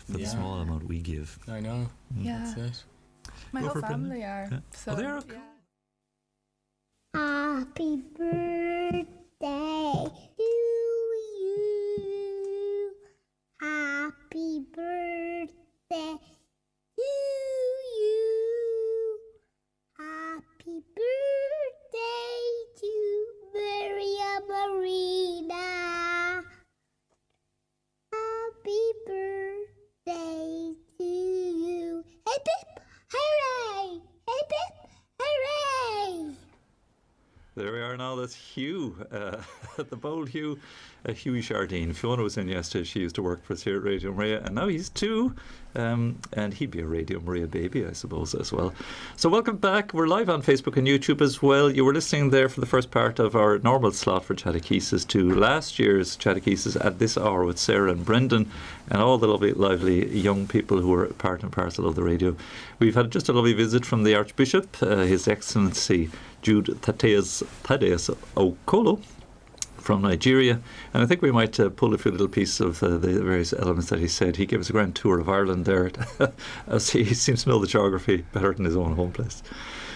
for the small amount we give. I know. Yeah. That's it. My Go whole for it, Brendan. family are. Yeah. So, Oh, they are yeah. cool. Happy birthday to you. Happy birthday to you. Happy birthday to Maria Marina. Happy birthday to you. Hip hip hooray! Hip hip hooray! There we are now. That's Hugh, the bold Hugh, Hughie Chardine. Fiona was in yesterday. She used to work for us here at Radio Maria, and now he's 2. And he'd be a Radio Maria baby, I suppose, as well. So welcome back. We're live on Facebook and YouTube as well. You were listening there for the first part of our normal slot for Chatechesis to last year's Chatechesis at this hour with Sarah and Brendan and all the lovely, lively young people who are part and parcel of the radio. We've had just a lovely visit from the Archbishop, His Excellency Jude Thaddeus Okolo, from Nigeria, and I think we might pull a few little pieces of the various elements that he said. He gave us a grand tour of Ireland there, as he seems to know the geography better than his own home place.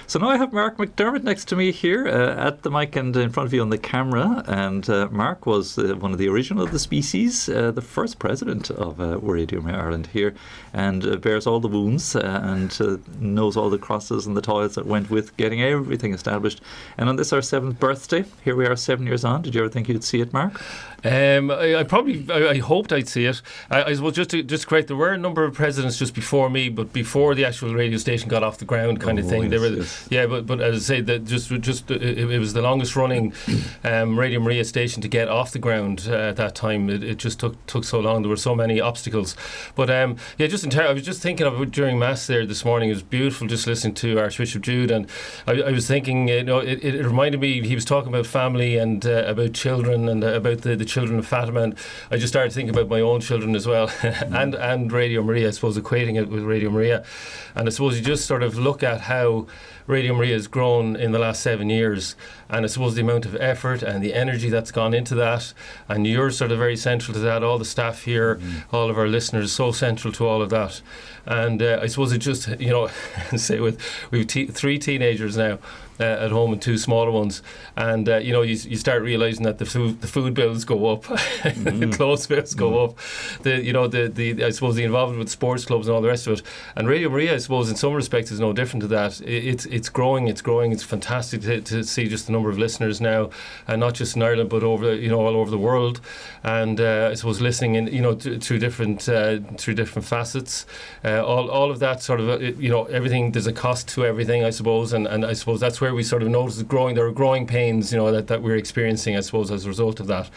So now I have Mark McDermott next to me here at the mic and in front of you on the camera. And Mark was one of the original of the species, the first president of Radio Maria Ireland here, and bears all the wounds and knows all the crosses and the toils that went with getting everything established. And on this, our 7th birthday, here we are 7 years on. Did you ever think you'd see it, Mark? I hoped I'd see it. I suppose just to correct, there were a number of presidents just before me, but before the actual radio station got off the ground, kind of thing. Yes, They were, yes. yeah, but as I say, that it was the longest running Radio Maria station to get off the ground at that time. It just took so long. There were so many obstacles. But I was just thinking of it during Mass there this morning. It was beautiful just listening to Archbishop Jude, and I was thinking, it reminded me. He was talking about family and about children and about the children of Fatima, and I just started thinking about my own children as well, and Radio Maria. I suppose equating it with Radio Maria, and I suppose you just sort of look at how Radio Maria has grown in the last 7 years, and I suppose the amount of effort and the energy that's gone into that, and you're sort of very central to that. All the staff here, all of our listeners, so central to all of that. And I suppose it just, say we've 3 teenagers now at home and 2 smaller ones, and you start realising that the food bills go up, the clothes bills go up, I suppose the involvement with sports clubs and all the rest of it. And Radio Maria, I suppose, in some respects is no different to that. It's growing. It's fantastic to see just the number of listeners now, and not just in Ireland but over all over the world. And I suppose listening in through different facets, all of that sort of everything. There's a cost to everything, I suppose, and I suppose that's where we sort of notice there are growing pains, that we're experiencing, I suppose, as a result of that.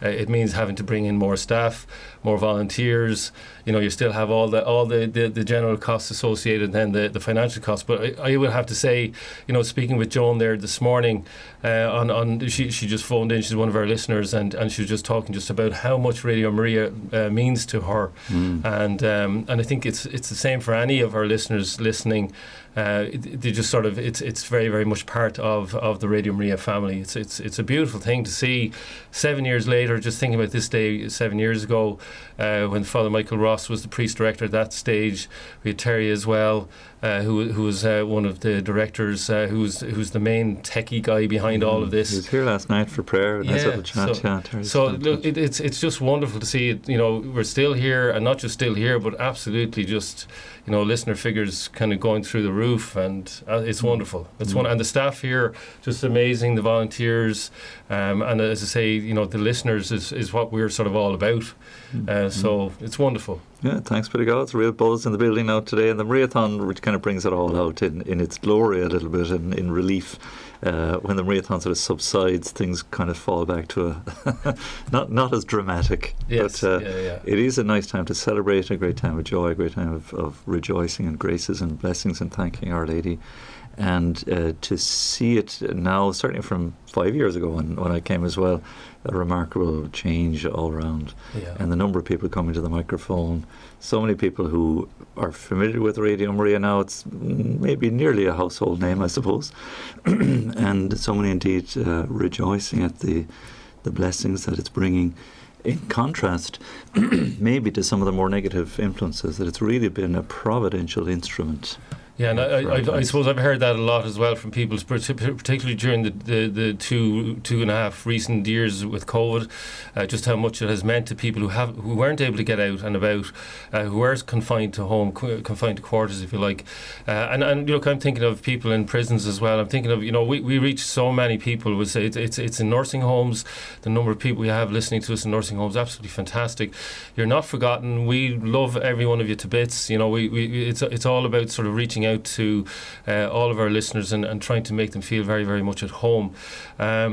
It means having to bring in more staff, more volunteers. You still have all the general costs associated, and then the financial costs. But I would have to say, speaking with Joan there this morning, she just phoned in. She's one of our listeners, and she was just talking just about how much Radio Maria means to her, and I think it's the same for any of our listeners listening. They just sort of it's very, very much part of the Radio Maria family. It's a beautiful thing to see. 7 years later, just thinking about this day 7 years ago, when Father Michael Ross was the priest director at that stage. We had Terry as well, who was one of the directors, who's the main techie guy behind all of this. He was here last night for prayer, a nice little chat. So look, it's just wonderful to see it. We're still here, and not just still here, but absolutely just listener figures kind of going through the roof, and it's wonderful. It's and the staff here just amazing. The volunteers, and as I say, the listeners is what we're sort of all about. So it's wonderful. Yeah, thanks be to God. It's a real buzz in the building now today, and the Mariathon, which kind of brings it all out in its glory a little bit, in relief. When the Mariathon sort of subsides, things kind of fall back to a not as dramatic. Yes, but it is a nice time to celebrate, a great time of joy, a great time of rejoicing and graces and blessings and thanking Our Lady. And to see it now, certainly from 5 years ago when I came as well, a remarkable change all around. Yeah. And the number of people coming to the microphone, so many people who are familiar with Radio Maria now, it's maybe nearly a household name, I suppose. And so many indeed rejoicing at the blessings that it's bringing. in contrast, maybe to some of the more negative influences, that it's really been a providential instrument. Yeah, and I suppose I've heard that a lot as well from people, particularly during the two and a half recent years with COVID, just how much it has meant to people who weren't able to get out and about, who were confined to home, confined to quarters, if you like. And I'm thinking of people in prisons as well. I'm thinking of, we reach so many people. We'll say it's in nursing homes. The number of people we have listening to us in nursing homes, absolutely fantastic. You're not forgotten. We love every one of you to bits. It's all about sort of reaching out to all of our listeners and trying to make them feel very, very much at home. I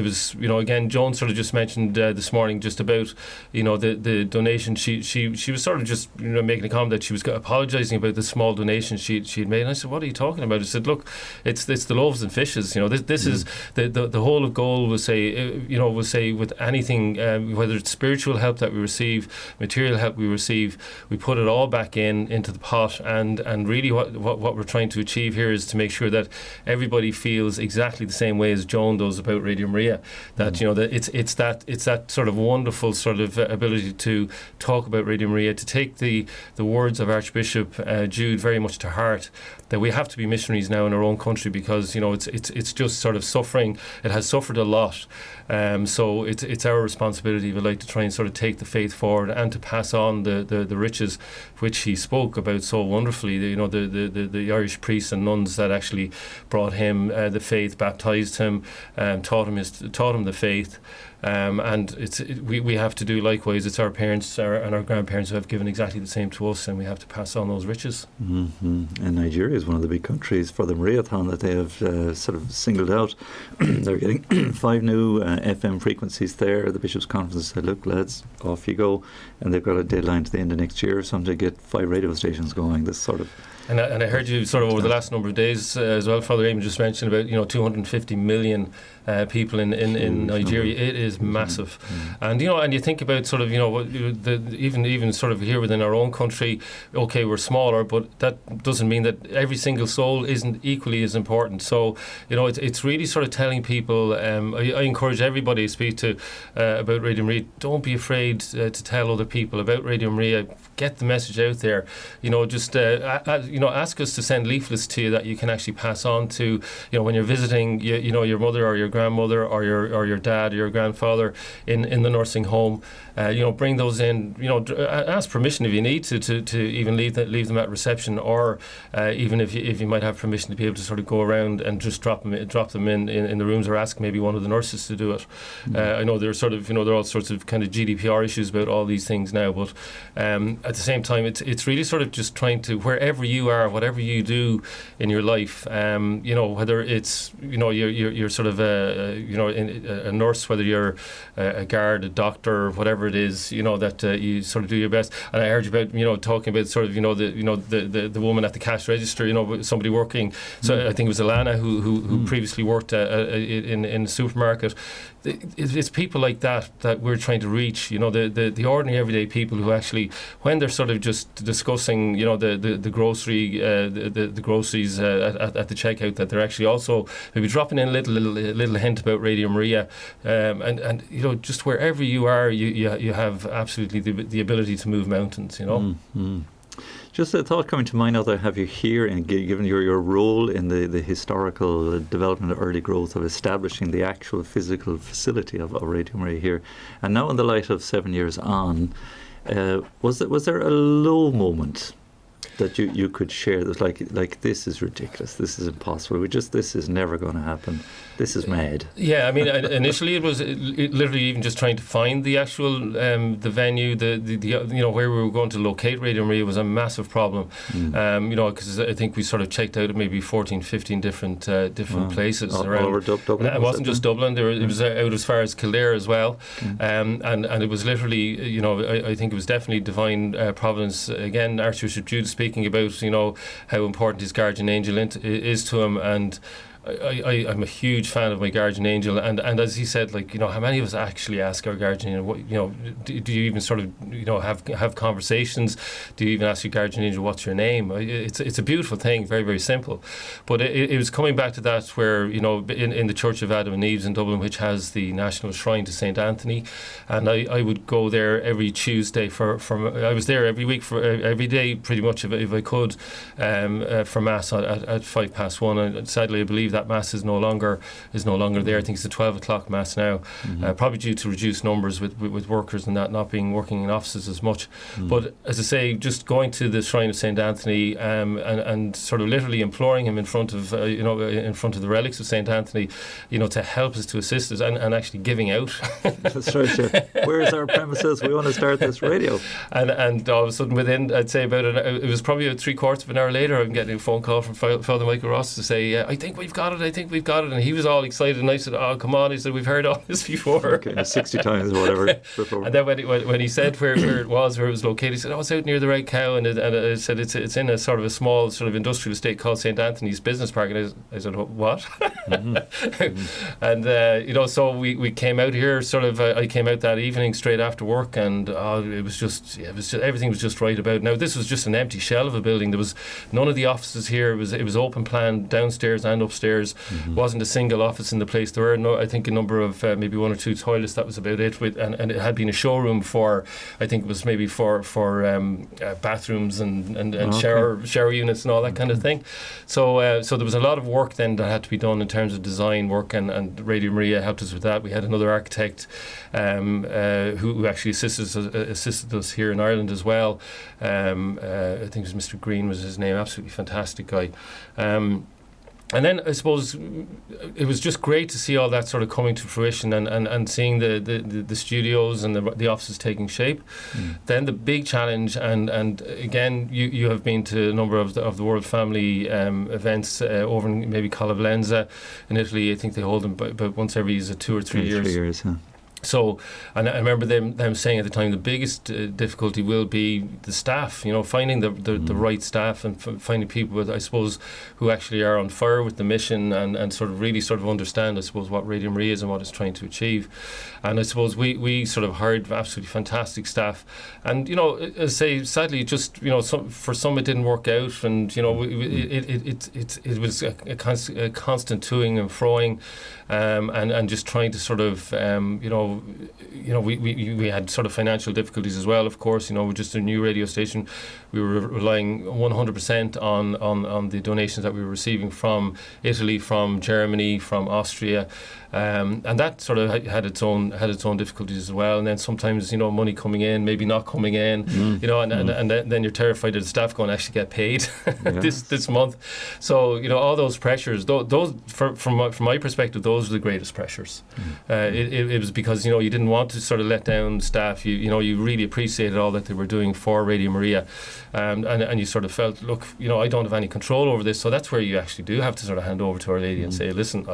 was, again, Joan sort of just mentioned this morning just about, the donation. She was sort of just, making a comment that she was apologising about the small donation she had made. And I said, what are you talking about? I said, look, it's the loaves and fishes. This is the whole goal was say with anything, whether it's spiritual help that we receive, material help we receive, we put it all back into the pot, and really what we're trying to achieve here is to make sure that everybody feels exactly the same way as Joan does about Radio Maria. That that it's that sort of wonderful sort of ability to talk about Radio Maria, to take the words of Archbishop Jude very much to heart, that we have to be missionaries now in our own country because it's just sort of suffering. It has suffered a lot. So it's our responsibility, if we like, to try and sort of take the faith forward and to pass on the riches which he spoke about so wonderfully. The Irish priests and nuns that actually brought him the faith, baptised him, taught him the faith. And we have to do likewise. It's our parents and our grandparents who have given exactly the same to us, and we have to pass on those riches. Mm-hmm. And Nigeria is one of the big countries for the Mariathon that they have sort of singled out. They're getting 5 new FM frequencies there. The Bishops' Conference said, look, lads, off you go. And they've got a deadline to the end of next year or something to get 5 radio stations going. This sort of... And I heard you sort of over the last number of days as well, Father Eamonn just mentioned about 250 million people in Nigeria. It is massive. And and you think about sort of even sort of here within our own country, okay, we're smaller, but that doesn't mean that every single soul isn't equally as important. So it's really sort of telling people. I encourage everybody to speak to about Radio Maria. Don't be afraid to tell other people about Radio Maria. Get the message out there. Just ask us to send leaflets to you that you can actually pass on to when you're visiting your mother or your grandmother or your dad or your grandfather in the nursing home. Bring those in. Ask permission if you need to even leave them at reception, or even if you might have permission to be able to sort of go around and just drop them in the rooms, or ask maybe one of the nurses to do it. I know there's sort of there are all sorts of kind of GDPR issues about all these things now, but at the same time it's really sort of just trying to, wherever you are, whatever you do in your life, whether it's you're sort of a nurse, whether you're a guard, a doctor, whatever it is, that you sort of do your best. And I heard you about talking about sort of the woman at the cash register, somebody working. So I think it was Alana who previously worked in a supermarket. It's people like that we're trying to reach, the ordinary everyday people who actually, when they're sort of just discussing the grocery the groceries at the checkout, that they're actually also maybe dropping in a little hint about Radio Maria, and just wherever you are, you have absolutely the ability to move mountains. Just a thought coming to mind now that I have you here, and given your role in the historical development, early growth of establishing the actual physical facility of Radio Maria here, and now in the light of 7 years on, was there a low moment that you could share that was like this is ridiculous, this is impossible, this is never going to happen, this is mad? Yeah, I mean, initially it was literally even just trying to find the actual the venue, the where we were going to locate Radio Maria was a massive problem. Because I think we sort of checked out at maybe 14, 15 different places around. All over Dublin. And it wasn't just Dublin. It was out as far as Kildare as well. And it was literally, I think it was definitely divine providence. Again, Archbishop Jude speaking about how important his guardian angel is to him, and I'm a huge fan of my guardian angel, and as he said, like, how many of us actually ask our guardian angel, do you even sort of, have conversations? Do you even ask your guardian angel, what's your name? It's a beautiful thing, very, very simple. But it was coming back to that where, in the Church of Adam and Eve's in Dublin, which has the National Shrine to St. Anthony, and I would go there every Tuesday I was there every week, for every day pretty much if I could, for Mass at 1:05. And sadly, I believe that Mass is no longer there. I think it's the 12 o'clock Mass now, probably due to reduced numbers with workers and that not being working in offices as much. But as I say, just going to the Shrine of St. Anthony, and sort of literally imploring him in front of the relics of St. Anthony, to help us, to assist us, and actually giving out. That's right, yeah. Where's our premises? We want to start this radio. And all of a sudden, within, I'd say it was probably about 3/4 of an hour later, I'm getting a phone call from Father Michael Ross to say, I think we've got it, and he was all excited, and I said, oh, come on, he said, we've heard all this before. Okay, 60 times or whatever before. And then when he said where it was located, he said, oh, it's out near the Red Cow, and I said, it's in a sort of a small sort of industrial estate called St. Anthony's Business Park, and I said, what? And so we came out here, sort of, I came out that evening straight after work, and it was just everything was just right about. Now, this was just an empty shell of a building. There was none of the offices here. It was open plan downstairs and upstairs. Wasn't a single office in the place. There were I think a number of maybe 1 or 2 toilets. That was about it. And it had been a showroom for, I think it was maybe for bathrooms and shower units and all that kind of thing. So there was a lot of work then that had to be done in terms of design work, and Radio Maria helped us with that. We had another architect who actually assisted us here in Ireland as well. I think it was Mr. Green was his name. Absolutely fantastic guy. And then I suppose it was just great to see all that sort of coming to fruition, and seeing the studios and the offices taking shape. Then the big challenge, and again, you have been to a number of the World Family events over in maybe Colablenza in Italy. I think they hold them about once every 2 or 3 years. 3 years, huh? So, and I remember them saying at the time the biggest difficulty will be the staff, finding the right staff, and finding people with, I suppose, who actually are on fire with the mission, and sort of really sort of understand, I suppose, what Radio Maria is and what it's trying to achieve. And I suppose we sort of hired absolutely fantastic staff, and as I say, sadly, just for some it didn't work out, and it was a constant toing and froing. And just trying to sort of, we had sort of financial difficulties as well, of course. We're just a new radio station. We were relying 100% on the donations that we were receiving from Italy, from Germany, from Austria. And that sort of had its own difficulties as well. And then sometimes, money coming in, maybe not coming in, and then you're terrified that the staff going to actually get paid this month. So, all those pressures, those from my perspective, those were the greatest pressures. It was because, you didn't want to sort of let down staff. You really appreciated all that they were doing for Radio Maria. And you sort of felt, look, I don't have any control over this. So that's where you actually do have to sort of hand over to Our Lady and say, listen,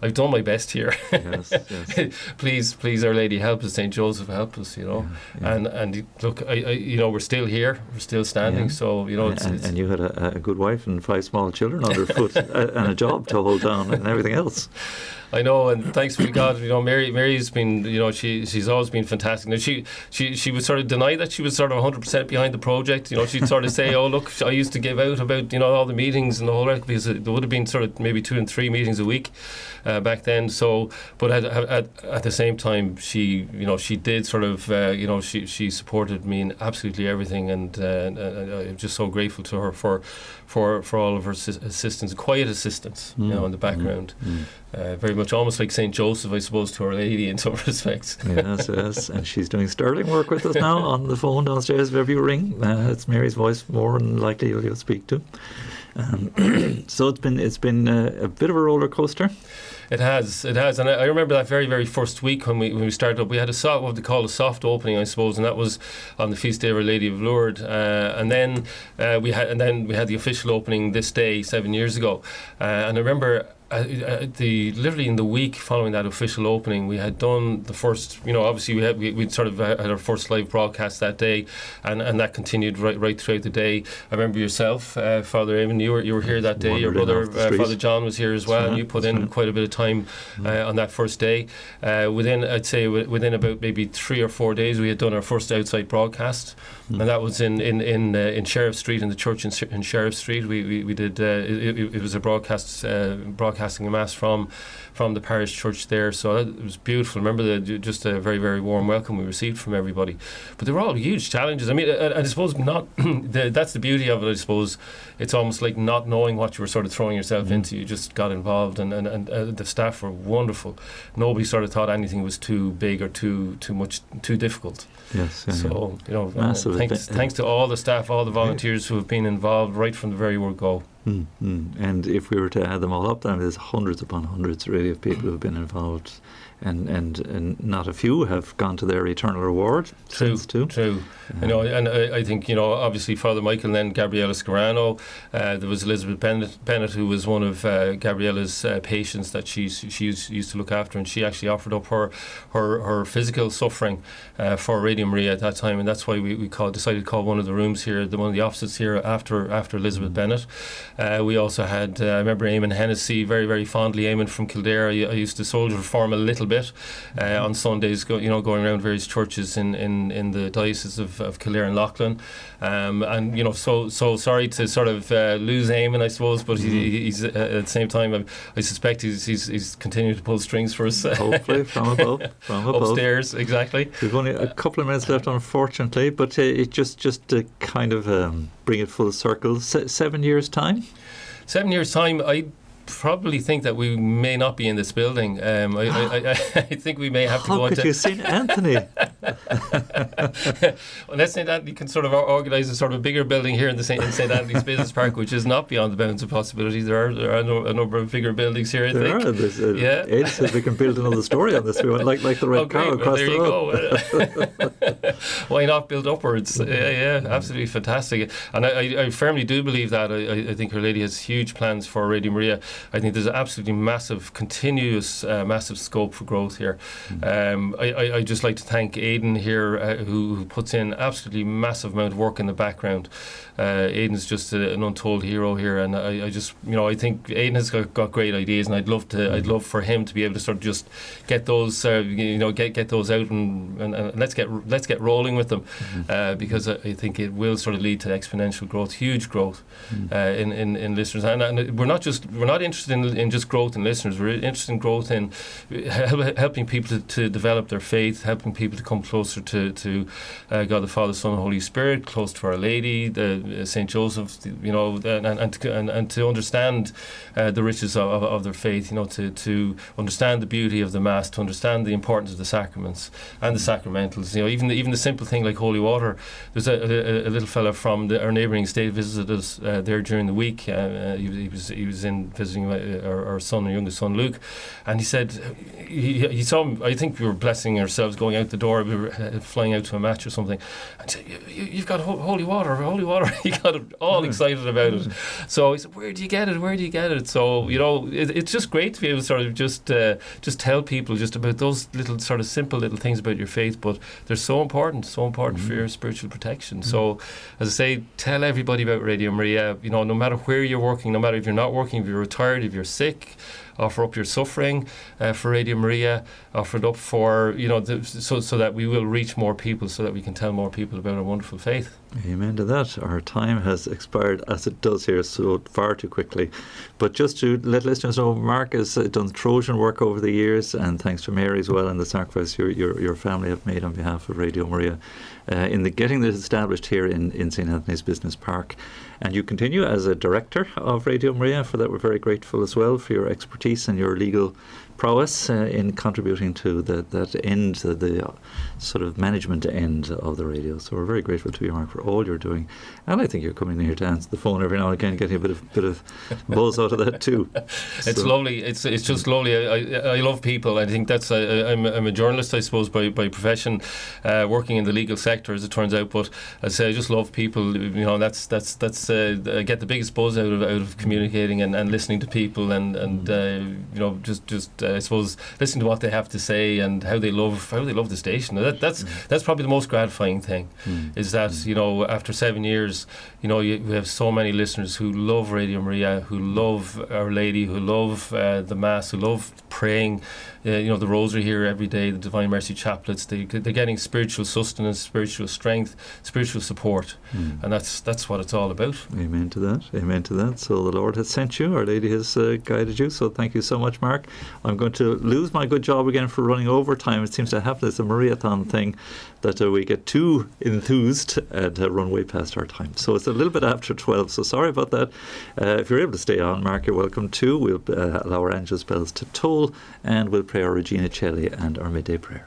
I've done my best here. Yes. please, Our Lady, help us. Saint Joseph, help us. And look, we're still here, we're still standing. Yeah. So and you had a good wife and 5 small children underfoot, and a job to hold down, and everything else. I know, and thanks be to God, Mary's been, she's always been fantastic. Now she would sort of deny that she was sort of 100% behind the project. She'd sort of say, oh look, I used to give out about all the meetings and the whole rest, because there would have been sort of maybe 2 and 3 meetings a week back then. So, but at the same time, she did sort of she supported me in absolutely everything, and I'm just so grateful to her for all of her assistance, quiet assistance, in the background. Very much almost like St. Joseph, I suppose, to Our Lady in some respects. Yes. And she's doing sterling work with us now on the phone downstairs. If ever you ring, it's Mary's voice more than likely you'll speak to. So it's been a bit of a roller coaster. It has, and I remember that very, very first week when we started up. We had what they call a soft opening, I suppose, and that was on the feast day of Our Lady of Lourdes. And then we had the official opening this day 7 years ago. And I remember literally in the week following that official opening, we had done the first. Obviously we'd sort of had our first live broadcast that day, and that continued right throughout the day. I remember yourself, Father Eamonn, you were here that day. Your brother Father John was here as well, and you put in quite a bit of time on that first day. Within about maybe 3 or 4 days, we had done our first outside broadcast, and that was in Sheriff Street, in the church in Sheriff Street. We did it was a broadcasting a mass from the parish church there, so it was beautiful. Remember just a very, very warm welcome we received from everybody. But they were all huge challenges. I mean, I suppose not. That's the beauty of it. I suppose it's almost like not knowing what you were sort of throwing yourself into. You just got involved, and the staff were wonderful. Nobody sort of thought anything was too big or too much, too difficult. Yes. So thanks to all the staff, all the volunteers who have been involved right from the very word go. And if we were to add them all up, then there's hundreds upon hundreds really of people who've been involved, and not a few have gone to their eternal reward. True. And I think obviously Father Michael and then Gabriella Scarano. There was Elizabeth Bennett, who was one of Gabriella's patients that she used to look after, and she actually offered up her physical suffering for Radio Maria at that time, and that's why we decided to call one of the rooms here, one of the offices here after Elizabeth Bennett. We also had I remember Eamon Hennessy very, very fondly. Eamon from Kildare. I used to soldier for him a little bit on Sundays, going around various churches in the diocese of Kildare and Loughlin, and so sorry to sort of lose Eamon, I suppose, but he's at the same time I suspect he's continuing to pull strings for us. Hopefully from above. Upstairs, exactly. We've only a couple of minutes left, unfortunately, but it just to kind of bring it full circle. 7 years time. 7 years time. I probably think that we may not be in this building. I think we may have to go into... How could you St. Anthony? Unless St. Anthony can sort of organise a sort of bigger building here in St. Anthony's Business Park, which is not beyond the bounds of possibilities. There are a number of bigger buildings here, I think. Ed says we can build another story on this. We want like the red car across the road. There you go. Why not build upwards? Yeah, absolutely fantastic. And I firmly do believe that. I think Our Lady has huge plans for Radio Maria. I think there's absolutely massive, continuous, massive scope for growth here. I'd just like to thank Aidan here, who puts in absolutely massive amount of work in the background. Aidan's just an untold hero here, and I just, I think Aidan has got great ideas, and I'd love for him to be able to sort of just get those, get those out and let's get rolling with them, because I think it will sort of lead to exponential growth, huge growth in listeners, and we're not interested in just growth in listeners. We're interested in growth in helping people to develop their faith, helping people to come closer to God the Father, Son, and Holy Spirit, close to Our Lady, Saint Joseph, and to understand the riches of their faith. To understand the beauty of the Mass, to understand the importance of the sacraments and the sacramentals. Even the simple thing like holy water. There's a little fella from our neighbouring state visited us there during the week. He was in visiting our son, our youngest son, Luke, and he said he saw him. I think we were blessing ourselves going out the door. We were flying out to a match or something, and said, "You've got holy water." He got all excited about it. So he said, "Where do you get it?" So it's just great to be able to sort of just tell people just about those little sort of simple little things about your faith, but they're so important for your spiritual protection. So, as I say, tell everybody about Radio Maria. No matter where you're working, no matter if you're not working, if you're retired, if you're sick, offer up your suffering for Radio Maria, offer it up for, so that we will reach more people, so that we can tell more people about our wonderful faith. Amen to that. Our time has expired, as it does here, so far too quickly. But just to let listeners know, Mark has done Trojan work over the years, and thanks to Mary as well, and the sacrifice your family have made on behalf of Radio Maria in getting this established here in St. Anthony's Business Park. And you continue as a director of Radio Maria. For that, we're very grateful as well for your expertise and your legal prowess in contributing to that end, the sort of management end of the radio. So we're very grateful to you, Mark, for all you're doing. And I think you're coming in here to answer the phone every now and again, getting a bit of buzz out of that too. It's lovely. It's just lovely. I love people. I think that's I'm a journalist, I suppose, by profession, working in the legal sector, as it turns out. But I say I just love people. You know, that's I get the biggest buzz out of communicating and listening to people and you know, just I suppose listening to what they have to say and how they love the station. That's probably the most gratifying thing, is that, you know, after 7 years, you know, we have so many listeners who love Radio Maria, who love Our Lady, who love the Mass, who love praying, you know, the Rosary here every day, the Divine Mercy Chaplets. They're getting spiritual sustenance, spiritual strength, spiritual support, and that's what it's all about. Amen to that. Amen to that. So the Lord has sent you, Our Lady has guided you. So thank you so much, Mark. I'm going to lose my good job again for running overtime. It seems to happen. It's a Mariathon thing that we get too enthused and run way past our time. So it's a little bit after 12. So sorry about that. If you're able to stay on, Mark, you're welcome too. We'll allow our angels bells to toll, and we'll pray our Regina Coeli and our midday prayer.